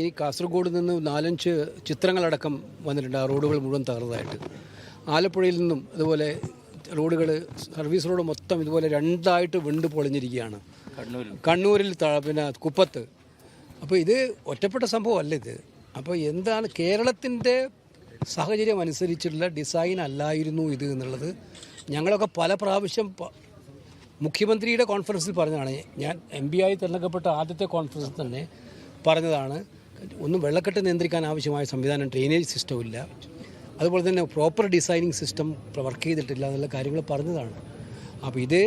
ഈ കാസർഗോഡ് നിന്ന് 4-5 ചിത്രങ്ങളടക്കം വന്നിട്ടുണ്ട്. ആ റോഡുകൾ മുഴുവൻ തകർന്നതായിട്ട്. ആലപ്പുഴയിൽ നിന്നും അതുപോലെ റോഡുകൾ, സർവീസ് റോഡ് മൊത്തം ഇതുപോലെ രണ്ടായിട്ട് വിണ്ടു പൊളിഞ്ഞിരിക്കുകയാണ്. കണ്ണൂരിൽ പിന്നെ കുപ്പത്ത്. അപ്പോൾ ഇത് ഒറ്റപ്പെട്ട സംഭവമല്ല ഇത്. അപ്പോൾ എന്താണ് കേരളത്തിൻ്റെ സാഹചര്യം അനുസരിച്ചുള്ള ഡിസൈൻ അല്ലായിരുന്നു ഇത് എന്നുള്ളത് ഞങ്ങളൊക്കെ പല പ്രാവശ്യം മുഖ്യമന്ത്രിയുടെ കോൺഫറൻസിൽ പറഞ്ഞതാണ്. ഞാൻ MP ആയി തിരഞ്ഞെടുക്കപ്പെട്ട ആദ്യത്തെ കോൺഫറൻസിൽ തന്നെ പറഞ്ഞതാണ്. ഒന്നും വെള്ളക്കെട്ട് നിയന്ത്രിക്കാൻ ആവശ്യമായ സംവിധാനം, ഡ്രെയിനേജ് സിസ്റ്റം ഇല്ല, അതുപോലെ തന്നെ പ്രോപ്പർ ഡിസൈനിങ് സിസ്റ്റം വർക്ക് ചെയ്തിട്ടില്ല എന്നുള്ള കാര്യങ്ങൾ പറഞ്ഞതാണ്. അപ്പോൾ ഇത്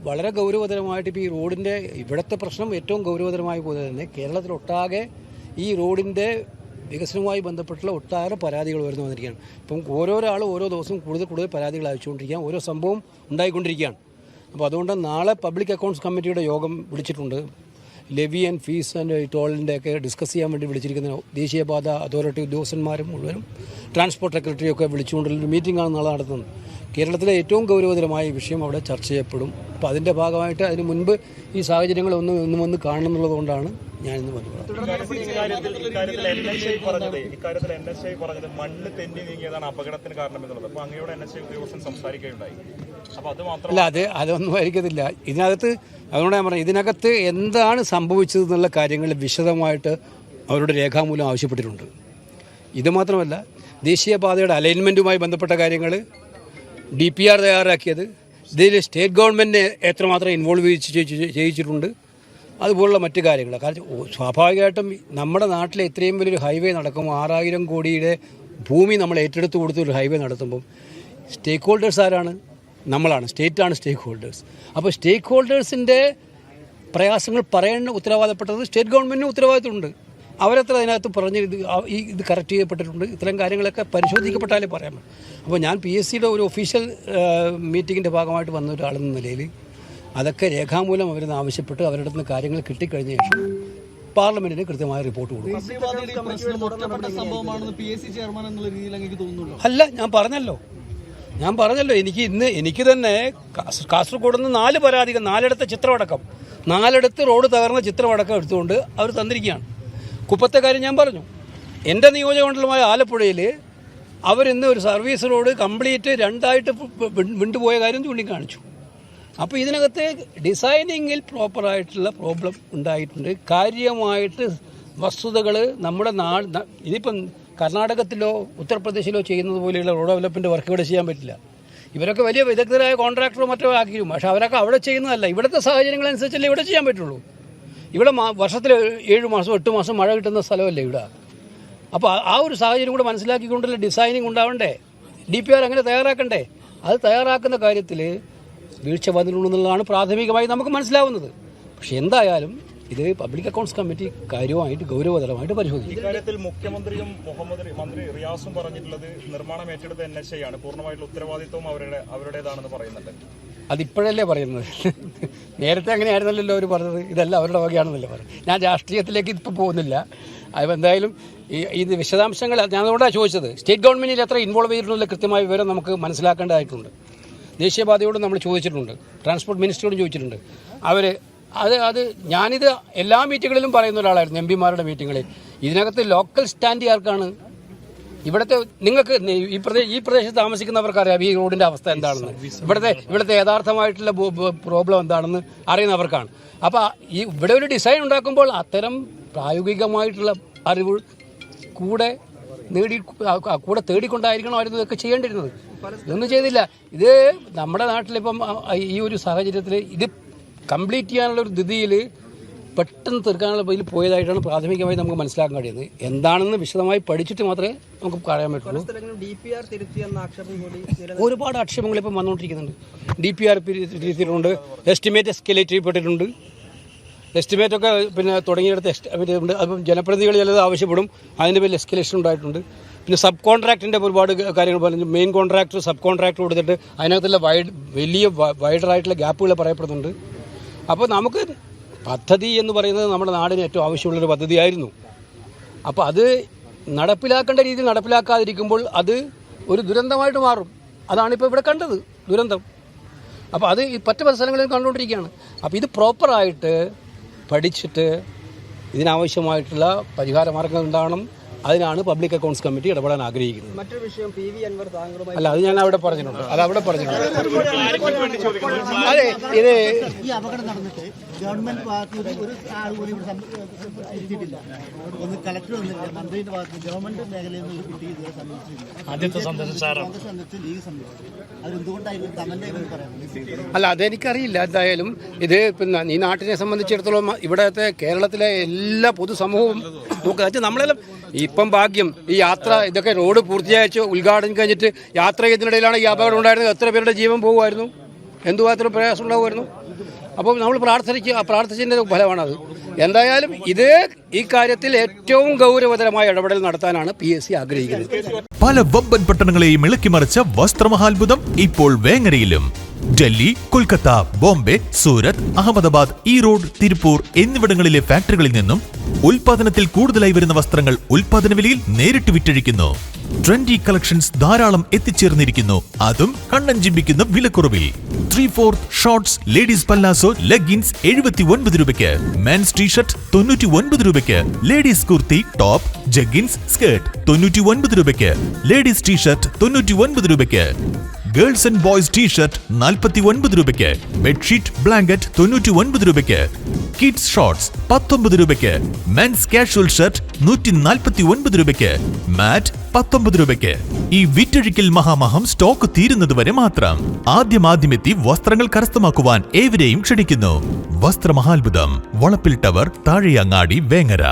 വളരെ ഗൗരവതരമായിട്ട് ഇപ്പോൾ ഈ റോഡിൻ്റെ ഇവിടുത്തെ പ്രശ്നം ഏറ്റവും ഗൗരവതരമായ പോലെ തന്നെ കേരളത്തിലൊട്ടാകെ ഈ റോഡിൻ്റെ വികസനവുമായി ബന്ധപ്പെട്ടുള്ള ഒട്ടാറെ പരാതികൾ വരുന്നു വന്നിരിക്കുകയാണ്. ഇപ്പം ഓരോരാളും ഓരോ ദിവസവും കൂടുതൽ പരാതികൾ അയച്ചുകൊണ്ടിരിക്കുകയാണ്, ഓരോ സംഭവം ഉണ്ടായിക്കൊണ്ടിരിക്കുകയാണ്. അപ്പോൾ അതുകൊണ്ട് നാളെ പബ്ലിക് അക്കൗണ്ട്സ് കമ്മിറ്റിയുടെ യോഗം വിളിച്ചിട്ടുണ്ട്. ലെവി ആൻഡ് ഫീസ് ആൻഡ് ടോളിൻ്റെ ഒക്കെ ഡിസ്കസ് ചെയ്യാൻ വേണ്ടി വിളിച്ചിരിക്കുന്ന ദേശീയപാത അതോറിറ്റി ഉദ്യോഗസ്ഥന്മാരും മുഴുവനും ട്രാൻസ്പോർട്ട് സെക്രട്ടറിയൊക്കെ വിളിച്ചുകൊണ്ടുള്ളൊരു മീറ്റിംഗാണ് നാളെ നടത്തുന്നത്. കേരളത്തിലെ ഏറ്റവും ഗൗരവതരമായ വിഷയം അവിടെ ചർച്ച ചെയ്യപ്പെടും. അപ്പോൾ അതിൻ്റെ ഭാഗമായിട്ട് അതിന് മുൻപ് ഈ സാഹചര്യങ്ങളൊന്നും വന്ന് കാണണം എന്നുള്ളതുകൊണ്ടാണ് ഞാനിന്ന് വന്നത്. അല്ല, അതൊന്നും ആയിരിക്കത്തില്ല ഇതിനകത്ത്. അതുകൊണ്ട് ഞാൻ പറഞ്ഞു, ഇതിനകത്ത് എന്താണ് സംഭവിച്ചത് എന്നുള്ള കാര്യങ്ങൾ വിശദമായിട്ട് അവരുടെ രേഖാമൂലം ആവശ്യപ്പെട്ടിട്ടുണ്ട്. ഇത് മാത്രമല്ല, ദേശീയപാതയുടെ അലൈൻമെൻറ്റുമായി ബന്ധപ്പെട്ട കാര്യങ്ങൾ, DPR തയ്യാറാക്കിയത്, ഇതിൽ സ്റ്റേറ്റ് ഗവൺമെൻറ്റിനെ എത്രമാത്രം ഇൻവോൾവ് ചെയ്യിച്ചിട്ടുണ്ട്, അതുപോലുള്ള മറ്റു കാര്യങ്ങൾ. കാരണം സ്വാഭാവികമായിട്ടും നമ്മുടെ നാട്ടിലെ ഇത്രയും വലിയൊരു ഹൈവേ നടക്കുമ്പോൾ 6000 കോടിയുടെ ഭൂമി നമ്മൾ ഏറ്റെടുത്ത് കൊടുത്തൊരു ഹൈവേ നടത്തുമ്പം സ്റ്റേക്ക് ഹോൾഡേഴ്സ് ആരാണ്? നമ്മളാണ്, സ്റ്റേറ്റാണ് സ്റ്റേക്ക് ഹോൾഡേഴ്സ്. അപ്പോൾ സ്റ്റേക്ക് ഹോൾഡേഴ്സിൻ്റെ പ്രയാസങ്ങൾ പറയേണ്ട ഉത്തരവാദപ്പെട്ടത് സ്റ്റേറ്റ് ഗവൺമെൻറ്റിന് ഉത്തരവാദിത്തമുണ്ട്. അവരത്ര അതിനകത്ത് പറഞ്ഞ് ഇത് കറക്റ്റ് ചെയ്യപ്പെട്ടിട്ടുണ്ട്, ഇത്തരം കാര്യങ്ങളൊക്കെ പരിശോധിക്കപ്പെട്ടാലേ പറയാൻ പറ്റും. അപ്പോൾ ഞാൻ PSCയുടെ ഒരു ഒഫീഷ്യൽ മീറ്റിങ്ങിൻ്റെ ഭാഗമായിട്ട് വന്ന ഒരാളെന്ന നിലയിൽ അതൊക്കെ രേഖാമൂലം അവരെന്ന് ആവശ്യപ്പെട്ട് അവരുടെ നിന്ന് കാര്യങ്ങൾ കിട്ടിക്കഴിഞ്ഞ ശേഷം പാർലമെന്റിന് കൃത്യമായ റിപ്പോർട്ട് കൊടുക്കും. അല്ല, ഞാൻ പറഞ്ഞല്ലോ എനിക്ക് തന്നെ കാസർഗോഡ് നിന്ന് 4 പരാതികൾ, 4 ചിത്രമടക്കം, 4 റോഡ് തകർന്ന ചിത്രമടക്കം എടുത്തുകൊണ്ട് അവർ തന്നിരിക്കുകയാണ്. കുപ്പത്തെ കാര്യം ഞാൻ പറഞ്ഞു. എൻ്റെ നിയോജകമണ്ഡലമായ ആലപ്പുഴയിൽ അവരിന്ന് ഒരു സർവീസ് റോഡ് കംപ്ലീറ്റ് രണ്ടായിട്ട് വിണ്ടുപോയ കാര്യം ചൂണ്ടിക്കാണിച്ചു. അപ്പോൾ ഇതിനകത്ത് ഡിസൈനിങ്ങിൽ പ്രോപ്പറായിട്ടുള്ള പ്രോബ്ലം ഉണ്ടായിട്ടുണ്ട്. കാര്യമായിട്ട് വസ്തുതകൾ നമ്മുടെ ഇതിപ്പം കർണാടകത്തിലോ ഉത്തർപ്രദേശിലോ ചെയ്യുന്നത് പോലെയുള്ള റോഡ് ഡെവലപ്മെൻറ്റ് വർക്ക് ഇവിടെ ചെയ്യാൻ പറ്റില്ല. ഇവരൊക്കെ വലിയ വിദഗ്ധരായ കോൺട്രാക്ടറോ മറ്റോ ആക്കിയിരുന്നു. പക്ഷേ അവരൊക്കെ അവിടെ ചെയ്യുന്നതല്ല. ഇവിടുത്തെ സാഹചര്യങ്ങളനുസരിച്ചല്ലേ ഇവിടെ ചെയ്യാൻ പറ്റുള്ളൂ. ഇവിടെ വർഷത്തിൽ 7 മാസം 8 മാസം മഴ കിട്ടുന്ന സ്ഥലമല്ലേ ഇവിടെ. അപ്പോൾ ആ ഒരു സാഹചര്യം കൂടെ മനസ്സിലാക്കിക്കൊണ്ടുള്ള ഡിസൈനിങ് ഉണ്ടാവണ്ടേ, DPR അങ്ങനെ തയ്യാറാക്കണ്ടേ. അത് തയ്യാറാക്കുന്ന കാര്യത്തിൽ വീഴ്ച വന്നിട്ടുണ്ടെന്നുള്ളതാണ് പ്രാഥമികമായി നമുക്ക് മനസ്സിലാവുന്നത്. പക്ഷെ എന്തായാലും ഇത് പബ്ലിക് അക്കൗണ്ട്സ് കമ്മിറ്റി കാര്യമായിട്ട് ഗൗരവതരമായിട്ട് പരിശോധിക്കും. ഇക്കാര്യത്തിൽ മുഖ്യമന്ത്രിയും മന്ത്രി റിയാസും പറഞ്ഞിട്ടുള്ളത് നിർമ്മാണം ഏറ്റെടുത്ത NHA ആണ്, പൂർണ്ണമായിട്ടുള്ള ഉത്തരവാദിത്വം അവരുടേതാണെന്ന് പറയുന്നുണ്ട്. അതിപ്പോഴല്ലേ പറയുന്നത്, നേരത്തെ അങ്ങനെയായിരുന്നല്ലോ അവർ പറഞ്ഞത്. ഇതെല്ലാം അവരുടെ വകയാണെന്നല്ലേ പറഞ്ഞത്. ഞാൻ രാഷ്ട്രീയത്തിലേക്ക് ഇപ്പോൾ പോകുന്നില്ല. അപ്പോൾ എന്തായാലും ഇത് വിശദാംശങ്ങൾ ഞാൻ അതുകൊണ്ടാണ് ചോദിച്ചത്. സ്റ്റേറ്റ് ഗവൺമെൻറ്റിൽ എത്ര ഇൻവോൾവ് ചെയ്തിട്ടുള്ള കൃത്യമായ വിവരം നമുക്ക് മനസ്സിലാക്കേണ്ടതായിട്ടുണ്ട്. ദേശീയപാതയോടും നമ്മൾ ചോദിച്ചിട്ടുണ്ട്, ട്രാൻസ്പോർട്ട് മിനിസ്റ്ററോടും ചോദിച്ചിട്ടുണ്ട്. അത് ഞാനിത് എല്ലാ മീറ്റിങ്ങുകളിലും പറയുന്ന ഒരാളായിരുന്നു, MP-മാരുടെ മീറ്റിങ്ങുകളിൽ. ഇതിനകത്ത് ലോക്കൽ സ്റ്റാൻഡ് ആർക്കാണ്? ഇവിടുത്തെ നിങ്ങൾക്ക് ഈ പ്രദേശത്ത് താമസിക്കുന്നവർക്കറിയാം ഈ റോഡിൻ്റെ അവസ്ഥ എന്താണെന്ന്, ഇവിടുത്തെ യഥാർത്ഥമായിട്ടുള്ള പ്രോബ്ലം എന്താണെന്ന് അറിയുന്നവർക്കാണ്. അപ്പോൾ ഇവിടെ ഒരു ഡിസൈൻ ഉണ്ടാക്കുമ്പോൾ അത്തരം പ്രായോഗികമായിട്ടുള്ള അറിവ് കൂടെ തേടിക്കൊണ്ടായിരിക്കണം അവരിത് ഇതൊക്കെ ചെയ്യേണ്ടിരുന്നത്. ഇതൊന്നും ചെയ്തില്ല. ഇത് നമ്മുടെ നാട്ടിലിപ്പം ഈ ഒരു സാഹചര്യത്തിൽ ഇത് കംപ്ലീറ്റ് ചെയ്യാനുള്ള ഒരു ധൃതിയിൽ പെട്ടെന്ന് തീർക്കാനുള്ള ഇതിൽ പോയതായിട്ടാണ് പ്രാഥമികമായി നമുക്ക് മനസ്സിലാക്കാൻ കഴിയുന്നത്. എന്താണെന്ന് വിശദമായി പഠിച്ചിട്ട് മാത്രമേ നമുക്ക് പറയാൻ പറ്റുള്ളൂ. ഒരുപാട് ആക്ഷേപങ്ങൾ ഇപ്പം വന്നുകൊണ്ടിരിക്കുന്നുണ്ട്. DPR തിരുത്തിയിട്ടുണ്ട്, എസ്റ്റിമേറ്റ് എസ്കലേറ്റ് ചെയ്യപ്പെട്ടിട്ടുണ്ട്. എസ്റ്റിമേറ്റൊക്കെ പിന്നെ തുടങ്ങിയെടുത്ത് എസ്റ്റിമേറ്റ് ഉണ്ട്. അപ്പം ജനപ്രതിനിധികൾ ചിലത് ആവശ്യപ്പെടും, അതിൻ്റെ പേരിൽ എസ്കലേഷൻ ഉണ്ടായിട്ടുണ്ട്. പിന്നെ സബ് കോൺട്രാക്റ്റിൻ്റെ ഒരുപാട് കാര്യങ്ങൾ പറഞ്ഞു. മെയിൻ കോൺട്രാക്ടർ സബ് കോൺട്രാക്ടർ കൊടുത്തിട്ട് അതിനകത്തുള്ള വലിയ വൈഡറായിട്ടുള്ള ഗ്യാപ്പുകൾ പറയപ്പെടുന്നുണ്ട്. അപ്പോൾ നമുക്ക് പദ്ധതി എന്ന് പറയുന്നത് നമ്മുടെ നാടിന് ഏറ്റവും ആവശ്യമുള്ളൊരു പദ്ധതിയായിരുന്നു. അപ്പോൾ അത് നടപ്പിലാക്കേണ്ട രീതിയിൽ നടപ്പിലാക്കാതിരിക്കുമ്പോൾ അത് ഒരു ദുരന്തമായിട്ട് മാറും. അതാണിപ്പോൾ ഇവിടെ കണ്ടത്, ദുരന്തം. അപ്പോൾ അത് പല സ്ഥലങ്ങളിലും കണ്ടുകൊണ്ടിരിക്കുകയാണ്. അപ്പോൾ ഇത് പ്രോപ്പറായിട്ട് പഠിച്ചിട്ട് ഇതിനാവശ്യമായിട്ടുള്ള പരിഹാര മാർഗ്ഗങ്ങൾ ഉണ്ടാകണം. അതിനാണ് പബ്ലിക് അക്കൗണ്ട്സ് കമ്മിറ്റി ഇടപെടാൻ ആഗ്രഹിക്കുന്നത്. മറ്റൊരു വിഷയം PV അൻവർ താങ്കളുമായി അല്ല, അത് ഞാൻ അവിടെ പറഞ്ഞിട്ടുണ്ട്. അതെ, ഇത് ഈ അപകടം നടന്നിട്ട് ഗവൺമെന്റ് ഭാഗത്ത് ഒരു ആൾ പോലും ഇവിടെ എത്തിയിട്ടില്ല. ഒന്ന് കളക്ടർ വന്നില്ല, മന്ത്രിയുടെ ഭാഗത്ത് ഗവൺമെന്റ് മേഖലയിൽ നിന്ന് ഒരു കുട്ടി ഇതുവരെ സംബന്ധിച്ചില്ല. കോൺഗ്രസ് സംബന്ധിച്ച് ലീഗ് സംബന്ധിച്ചു അവരെന്തുകൊണ്ടായിരുന്നു കമന്റായി പറയാം. അല്ല, അതെനിക്കറിയില്ല. എന്തായാലും ഇത് പിന്നെ ഈ നാട്ടിനെ സംബന്ധിച്ചിടത്തോളം ഇവിടത്തെ കേരളത്തിലെ എല്ലാ പൊതുസമൂഹവും നോക്കുക. നമ്മളെല്ലാം ഇപ്പം ഭാഗ്യം ഈ യാത്ര ഇതൊക്കെ റോഡ് പൂർത്തിയായിച്ച് ഉദ്ഘാടനം കഴിഞ്ഞിട്ട് യാത്ര ചെയ്തതിനിടയിലാണ് ഈ അപകടം ഉണ്ടായിരുന്നത്. എത്ര പേരുടെ ജീവൻ പോകുമായിരുന്നു, എന്തുമാത്രം പ്രയാസം ഉണ്ടാകുമായിരുന്നു. അപ്പോൾ നമ്മൾ പ്രാർത്ഥിച്ചതിൻ്റെ ഫലമാണത്. എന്തായാലും ഈ കാര്യത്തിൽ ഏറ്റവും ഗൗരവതരമായ ഇടപെടൽ നടത്താനാണ് PSC ആഗ്രഹിക്കുന്നത്. പല വമ്പൻ പട്ടണങ്ങളെയും ഇളക്കിമറിച്ച വസ്ത്രമഹാത്ഭുതം ഇപ്പോൾ വേങ്ങരയിലും. ഡൽഹി, കൊൽക്കത്ത, ബോംബെ, സൂരത്ത്, അഹമ്മദാബാദ്, ഈറോഡ്, തിരുപ്പൂർ എന്നിവിടങ്ങളിലെ ഫാക്ടറികളിൽ നിന്നും ഉൽപാദനത്തിൽ കൂടുതലായി വരുന്ന വസ്ത്രങ്ങൾ ഉൽപാദന വിലയിൽ നേരിട്ട് വിറ്റഴിക്കുന്നു. ട്രെൻഡി കളക്ഷൻസ് ധാരാളം എത്തിച്ചേർന്നിരിക്കുന്നു, അതും കണ്ണഞ്ചിമ്പിക്കുന്ന വിലക്കുറവിൽ. 3/4 ഷോർട്സ്, ലേഡീസ് പല്ലാസോ, ലെഗിൻസ് 79 രൂപയ്ക്ക്, മെൻസ് ടീഷർട്ട് 99 രൂപയ്ക്ക്, ladies kurti, top, jeggings, skirt 99 രൂപയ്ക്ക്, ലേഡീസ് ടീഷർട്ട് 99 രൂപയ്ക്ക്, ഗേൾസ് ആൻഡ് ബോയ്സ് ടീഷർട്ട് 49 രൂപയ്ക്ക്, ബെഡ്ഷീറ്റ്, ബ്ലാങ്കറ്റ് 99 രൂപയ്ക്ക്, കിഡ്സ് ഷോർട്സ് 19 രൂപയ്ക്ക്, മെൻസ് കാഷ്വൽ ഷർട്ട് 149 രൂപയ്ക്ക്, മാറ്റ് 19 രൂപയ്ക്ക്. ഈ വിറ്റഴിക്കൽ മഹാമഹം സ്റ്റോക്ക് തീരുന്നതുവരെ മാത്രം. ആദ്യമെത്തി വസ്ത്രങ്ങൾ കരസ്ഥമാക്കുവാൻ ഏവരെയും ക്ഷണിക്കുന്നു. വസ്ത്രമഹാത്ഭുതം, വളപ്പിൽ ടവർ, താഴെയങ്ങാടി, വേങ്ങര.